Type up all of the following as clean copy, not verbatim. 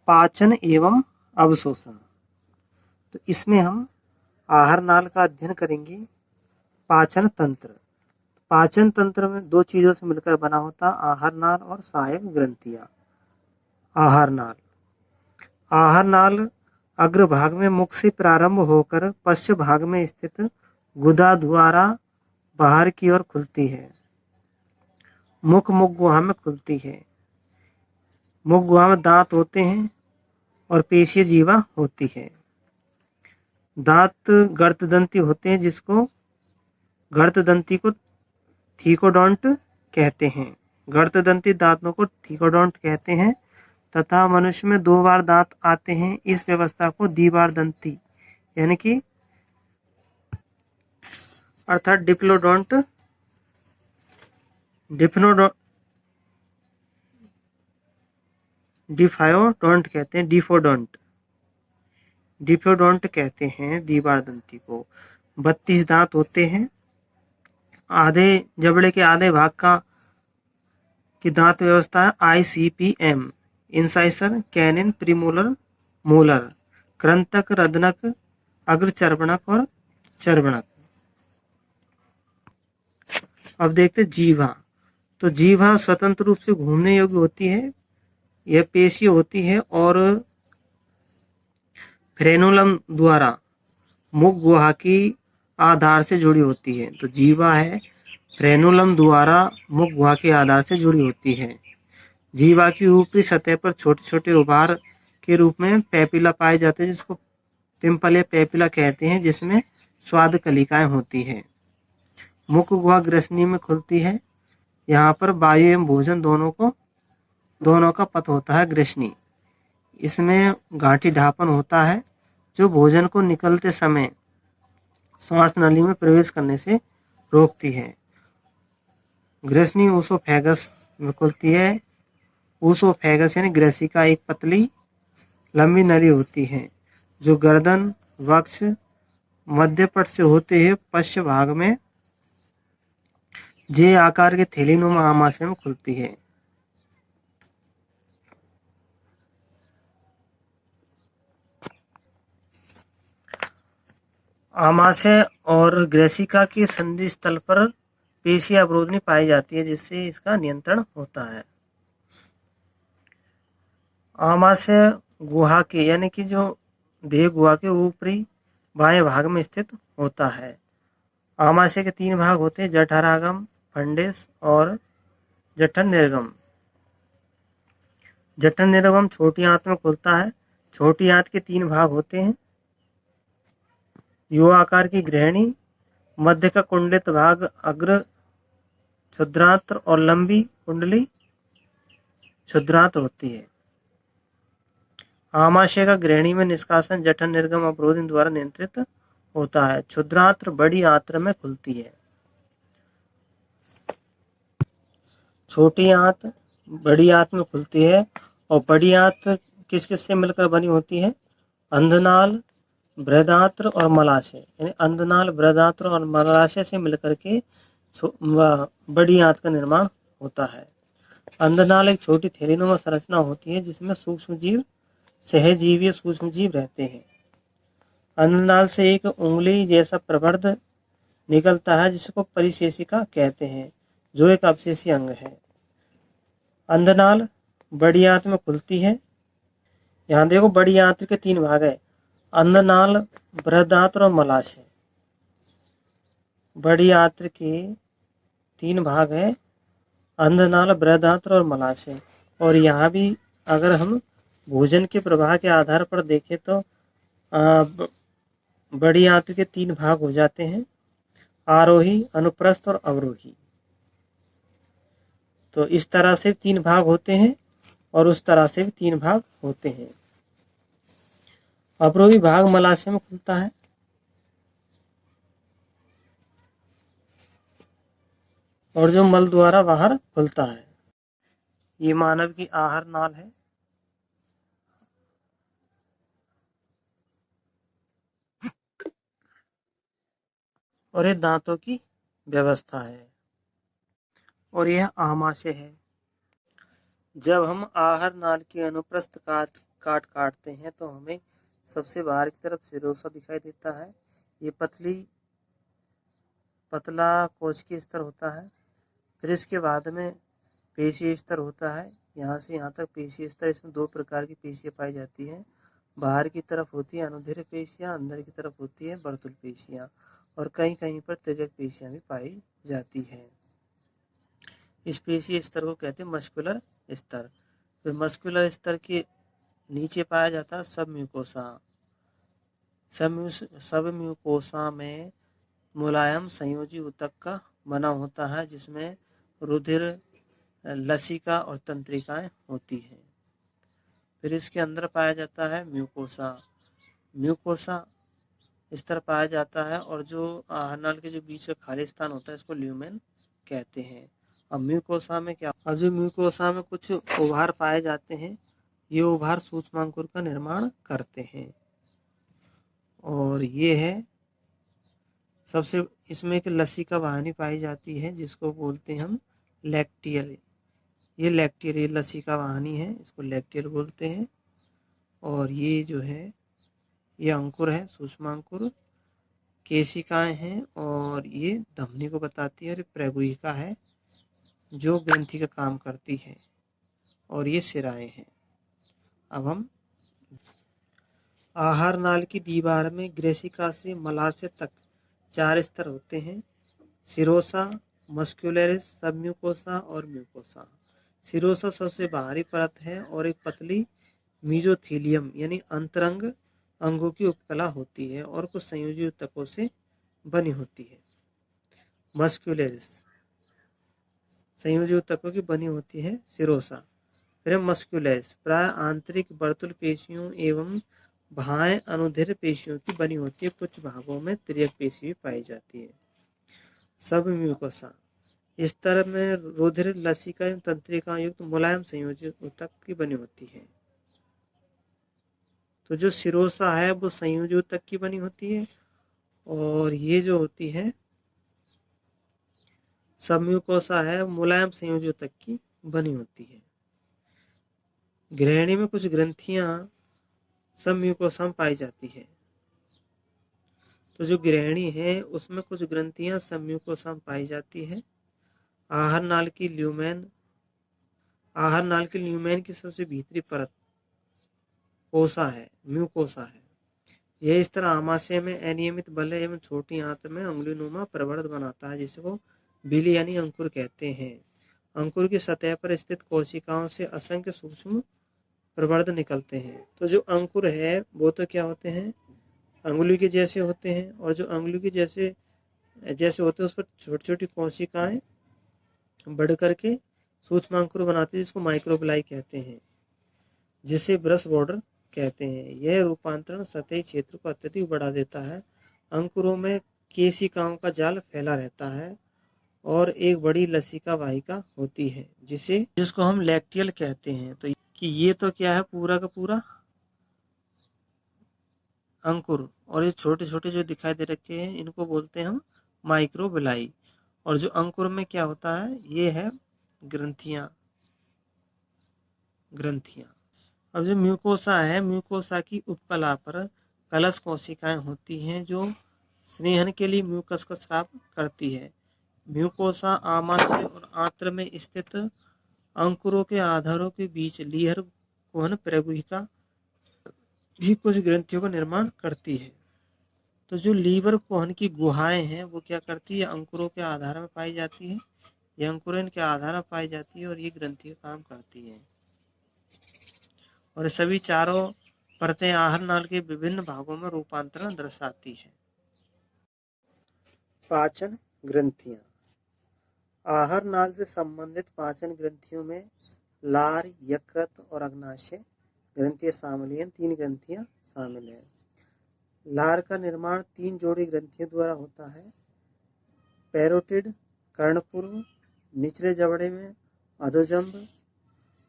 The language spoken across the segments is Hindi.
पाचन एवं अवशोषण। तो इसमें हम आहार नाल का अध्ययन करेंगे। पाचन तंत्र, पाचन तंत्र में दो चीजों से मिलकर बना होता है, आहार नाल और सहायक ग्रंथियां। आहार नाल, आहार नाल अग्रभाग में मुख से प्रारंभ होकर पश्च भाग में स्थित गुदा द्वारा बाहर की ओर खुलती है। मुख गुहा में खुलती है। मुख गुहा में दांत होते हैं और पेशीय जीवा होती है। दांत गर्तदंती होते हैं, जिसको गर्तदंती को थीकोडोंट कहते हैं। गर्तदंती दांतों को थीकोडोंट कहते हैं तथा मनुष्य में 2 बार दांत आते हैं। इस व्यवस्था को द्विबार दंती यानी कि अर्थात डिप्लोडोंट डिफायोडोंट कहते हैं। डिफोडोंट कहते हैं द्विबार दंती को। 32 दांत होते हैं। आधे जबड़े के आधे भाग की दांत व्यवस्था है ICPM, इंसाइसर, कैनिन, प्रीमोलर, मोलर, कृंतक, रदनक, अग्रचर्वणक और चर्वणक। अब देखते जीवा। तो जीवा स्वतंत्र रूप से घूमने योग्य होती है। यह पेशी होती है और फ्रेनुलम द्वारा मुख गुहा की आधार से जुड़ी होती है। तो जीवा है, फ्रेनुलम द्वारा मुख गुहा के आधार से जुड़ी होती है। जीवा की ऊपरी सतह पर छोटे छोटे उभार के रूप में पेपिला पाए जाते हैं, जिसको पिंपल या पेपिला कहते हैं, जिसमें स्वाद कलिकाएं होती है। मुख गुहा ग्रसनी में खुलती है। यहाँ पर वायु एवं भोजन दोनों का पथ होता है ग्रसनी। इसमें गांठी ढापन होता है जो भोजन को निकलते समय श्वास नली में प्रवेश करने से रोकती है। ग्रसनी ऊसोफेगस में खुलती है। ऊसोफेगस यानी ग्रसिका एक पतली लंबी नली होती है जो गर्दन, वक्ष, मध्यपट से होते हुए पश्च भाग में जे आकार के थैलीनुमा आमाशय में खुलती है। आमाशय और ग्रसिका के संधि स्थल पर पेशी अवरोधनी पाई जाती है, जिससे इसका नियंत्रण होता है। आमाशय गुहा के यानी कि जो देह गुहा के ऊपरी बाएं भाग में स्थित होता है। आमाशय के 3 भाग होते हैं, जठरागम, फंडेस और जठर निर्गम। जठर निर्गम छोटी आंत में खुलता है। छोटी आंत के 3 भाग होते हैं, यू आकार की ग्रहणी, मध्य का कुंडलित भाग अग्र क्षुद्रांत्र और लंबी कुंडली क्षुद्रांत्र होती है। आमाशय का ग्रहणी में निष्कासन जठर निर्गम अवरोधन द्वारा नियंत्रित होता है। क्षुद्रांत्र बड़ी आंत्र में खुलती है। छोटी आंत बड़ी आंत में खुलती है। और बड़ी आंत किस किस से मिलकर बनी होती है? अंधनाल, बृहदांत्र और मलाशय। यानी अंधनाल, बृहदांत्र और मलाशय से मिलकर के बड़ी आंत का निर्माण होता है। अंधनाल एक छोटी थैलीनुमा संरचना होती है जिसमें सूक्ष्मजीव, सहजीवी सूक्ष्मजीव रहते हैं। अंधनाल से एक उंगली जैसा प्रवर्ध निकलता है जिसको परिशेषिका कहते हैं, जो एक अवशेषी अंग है। अंधनाल बड़ी आंत में खुलती है। यहाँ देखो बड़ी आंत के 3 भाग है, अंधनाल, बृहदांत्र और मलाशय। बड़ी आंत के 3 भाग है, अंधनाल, बृहदांत्र और मलाशय। और यहाँ भी अगर हम भोजन के प्रवाह के आधार पर देखें तो बड़ी आंत के 3 भाग हो जाते हैं, आरोही, अनुप्रस्थ और अवरोही। तो इस तरह से 3 भाग होते हैं और उस तरह से भी 3 भाग होते हैं। अवरोही भाग मलाशय में खुलता है। और जो मल द्वारा बाहर खुलता है। ये मानव की आहार नाल है। और ये दांतों की व्यवस्था है। और यह आमाशय है। जब हम आहार नाल की अनुप्रस्थ काटते हैं तो हमें सबसे बाहर की तरफ सिरोसा दिखाई देता है। ये पतला कोशिकीय स्तर होता है। फिर इसके बाद में पेशीय स्तर होता है। यहाँ से यहाँ तक पेशीय स्तर, इसमें दो प्रकार की पेशियाँ पाई जाती हैं। बाहर की तरफ होती है अनुदैर्ध्य पेशियाँ, अंदर की तरफ होती है वर्तुल पेशियाँ, और कहीं कहीं पर तिर्यक पेशियाँ भी पाई जाती हैं। इस पेशीय स्तर को कहते हैं मस्कुलर स्तर। फिर मस्कुलर स्तर के नीचे पाया जाता है सब म्यूकोसा। सब म्यूकोसा में मुलायम संयोजी ऊतक का बना होता है, जिसमें रुधिर, लसिका और तंत्रिकाएं होती हैं। फिर इसके अंदर पाया जाता है म्यूकोसा स्तर पाया जाता है, और जो आहार नाल के जो बीच का खाली स्थान होता है इसको ल्यूमेन कहते हैं। अब म्यूकोसा में क्या, अब जो म्यूकोसा में कुछ उभार पाए जाते हैं, ये उभार सूक्ष्मांकुर का निर्माण करते हैं। और ये है सबसे, इसमें एक लसिका वाहिनी पाई जाती है जिसको बोलते हैं हम लैक्टियल। ये लैक्टियल, ये लसिका वाहिनी है, इसको लैक्टियल बोलते हैं। और ये जो है ये अंकुर है, सूक्ष्मांकुर, केशिकाएं हैं, और ये धमनी को बताती है। और प्रेगुहिका है जो ग्रंथि का काम करती है, और ये सिराएं हैं। अब हम आहार नाल की दीवार में ग्रेसिका से मलाशय तक 4 स्तर होते हैं: सिरोसा, मस्कुलरिस, सबम्यूकोसा और म्यूकोसा। सिरोसा सबसे बाहरी परत है और एक पतली मीजोथीलियम यानी अंतरंग अंगों की उपकला होती है और कुछ संयोजी ऊतकों से बनी होती है। मस्कुलरिस संयोजी ऊतकों की बनी होती है सिरोसा। फिर मस्कुलस प्राय आंतरिक वर्तुल पेशियों एवं बाह्य अनुदैर्ध्य पेशियों की बनी होती है। कुछ भागों में तिर्यक पेशी भी पाई जाती है। सब म्यूकोसा इस तरह में रुधिर, लसिका एवं तंत्रिका युक्त मुलायम संयोजी ऊतक की बनी होती है। तो जो सिरोसा है वो संयोजी ऊतक की बनी होती है, और ये जो होती है सब म्यूकोसा है मुलायम संयोजी ऊतक की बनी होती है। ग्रहणी में कुछ ग्रंथियां सब म्यूकोसा में पाई जाती है। तो जो ग्रहणी है उसमें कुछ ग्रंथियां सब म्यूकोसा में पाई जाती है। आहार नाल की ल्यूमेन की सबसे भीतरी परत कोसा है, म्यूकोसा है। यह इस तरह आमाशय में अनियमित बल्ले एवं छोटी आंत में अंगुलीनुमा प्रवर्ध बनाता है, जिसको बिली यानी अंकुर कहते हैं। अंकुर की सतह पर स्थित कोशिकाओं से असंख्य सूक्ष्म प्रवर्ध निकलते हैं। तो जो अंकुर है वो तो क्या होते हैं, अंगुली के जैसे होते हैं, और जो अंगुली के जैसे होते हैं उस पर छोटी छोटी कोशिकाएं बढ़ करके सूक्ष्मांकुर बनाते हैं, जिसको माइक्रोबिलाई कहते हैं, जिसे ब्रश बॉर्डर कहते हैं। यह रूपांतरण सतही क्षेत्र को अत्यधिक बढ़ा देता है। अंकुरों में केशिकाओं का जाल फैला रहता है और एक बड़ी लसिका वाहिका होती है जिसको हम लैक्टियल कहते हैं। तो कि ये तो क्या है, पूरा का पूरा अंकुर, और ये छोटे छोटे जो दिखाई दे रखे हैं इनको बोलते हैं हम माइक्रोबिलाई। और जो अंकुर में क्या होता है, ये है ग्रंथियां। अब जो म्यूकोसा है, म्यूकोसा की उपकला पर कलश कोशिकाएं होती हैं जो स्नेहन के लिए म्यूकस का स्राव करती है। म्यूकोसा आमाशय और आंत्र में स्थित अंकुरों के आधारों के बीच लीहर कोहन प्रेगुहिका भी कुछ ग्रंथियों का निर्माण करती है। तो जो लीवर कोहन की गुहाएं हैं वो क्या करती है, अंकुरों के आधार में पाई जाती है। ये अंकुरन के आधार में पाई जाती है और ये ग्रंथि का काम करती है। और सभी चारों परतें आहार नाल के विभिन्न भागों में रूपांतरण दर्शाती है। पाचन ग्रंथियां। आहार नाल से संबंधित पाचन ग्रंथियों में लार, यकृत और अग्नाशय ग्रंथियां शामिल हैं। 3 ग्रंथियां शामिल हैं। लार का निर्माण 3 जोड़ी ग्रंथियों द्वारा होता है: पैरोटिड कर्णपूर्व, निचले जबड़े में अधोजंब,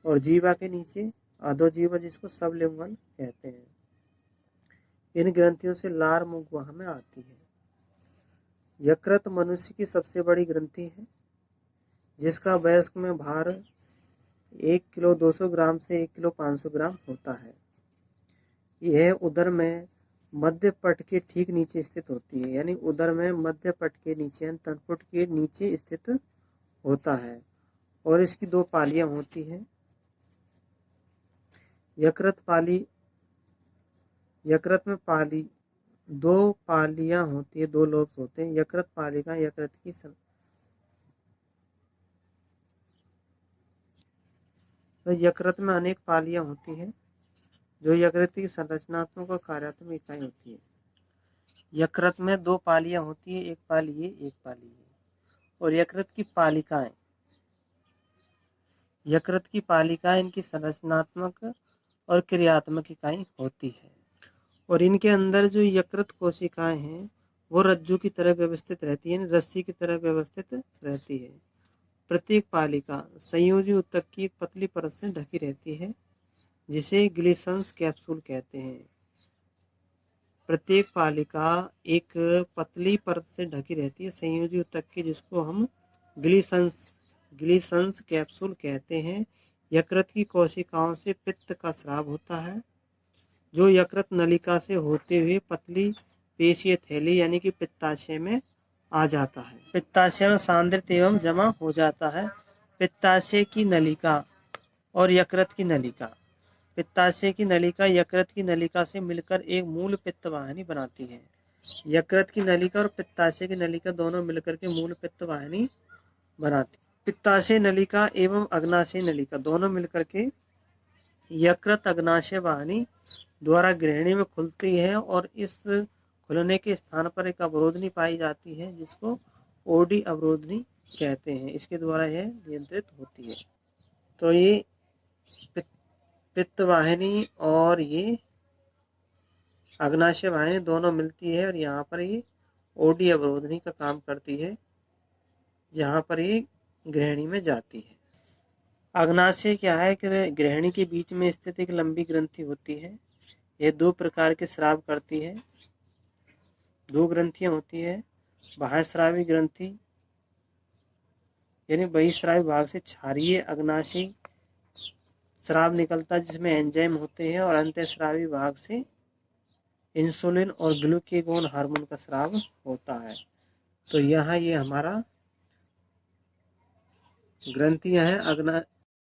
और जीवा के नीचे अधोजीवा, जिसको सबलिंगुअल कहते हैं। इन ग्रंथियों से लार मुख गुहा में आती है। यकृत मनुष्य की सबसे बड़ी ग्रंथि है, जिसका वयस्क में भार 1 किलो 200 ग्राम से 1 किलो 500 ग्राम होता है। यह उदर में मध्य पट के ठीक नीचे स्थित होती है, यानी उदर में मध्य पट के नीचे तलपुट के नीचे स्थित होता है और इसकी 2 पालियां होती हैं। यकृत में 2 पालियां होती है, 2 लोब्स होते हैं। यकृत पालिका यकृत की तो यकृत में अनेक पालियां होती हैं जो यकृत की संरचनात्मक और कार्यात्मक इकाई होती है। यकृत में 2 पालियां होती है, एक पाली ये, एक पाली ये। और यकृत की पालिकाएं इनकी संरचनात्मक और क्रियात्मक इकाई होती है। और इनके अंदर जो यकृत कोशिकाएं हैं वो रज्जु की तरह व्यवस्थित रहती है, रस्सी की तरह व्यवस्थित रहती है। प्रत्येक पालिका संयोजी ऊतक की एक पतली परत से ढकी रहती है जिसे ग्लिसन्स कैप्सूल कहते हैं। प्रत्येक पालिका एक पतली परत से ढकी रहती है संयोजी ऊतक की, जिसको हम ग्लिसन्स कैप्सूल कहते हैं। यकृत की कोशिकाओं से पित्त का स्राव होता है जो यकृत नलिका से होते हुए पतली पेशीय थैली यानी कि पित्ताशय में आ जाता है। पित्ताशय में सांद्रित एवं जमा हो जाता है। पित्ताशय की नलिका और यकृत की नलिका पित्ताशय की नलिका यकृत की नलिका से मिलकर एक मूल पित्तवाहिनी बनाती है। यकृत की नलिका और पित्ताशय की नलिका दोनों मिलकर के मूल पित्तवाहिनी बनाती है। पित्ताशय नलिका एवं अग्नाशय नलिका दोनों मिलकर के यकृत अग्नाशय वाहिनी द्वारा ग्रहणी में खुलती है और इस खुलने के स्थान पर एक अवरोधनी पाई जाती है जिसको ओडी अवरोधनी कहते हैं। इसके द्वारा यह नियंत्रित होती है। तो ये पित्तवाहिनी और ये अग्नाशय वाहिनी दोनों मिलती है और यहाँ पर ये ओडी अवरोधनी का काम करती है जहाँ पर ये ग्रहणी में जाती है। अग्नाशय क्या है कि ग्रहणी के बीच में स्थित एक लंबी ग्रंथि होती है। यह 2 प्रकार के स्राव करती है। 2 ग्रंथियां होती है। बाह्यस्रावी ग्रंथि यानी बहिस्रावी भाग से क्षारीय अग्नाशय स्राव निकलता है जिसमें एंजाइम होते हैं, और अंतःस्रावी भाग से इंसुलिन और ग्लूकेगोन हार्मोन का स्राव होता है। तो यहाँ ये हमारा ग्रंथियां हैं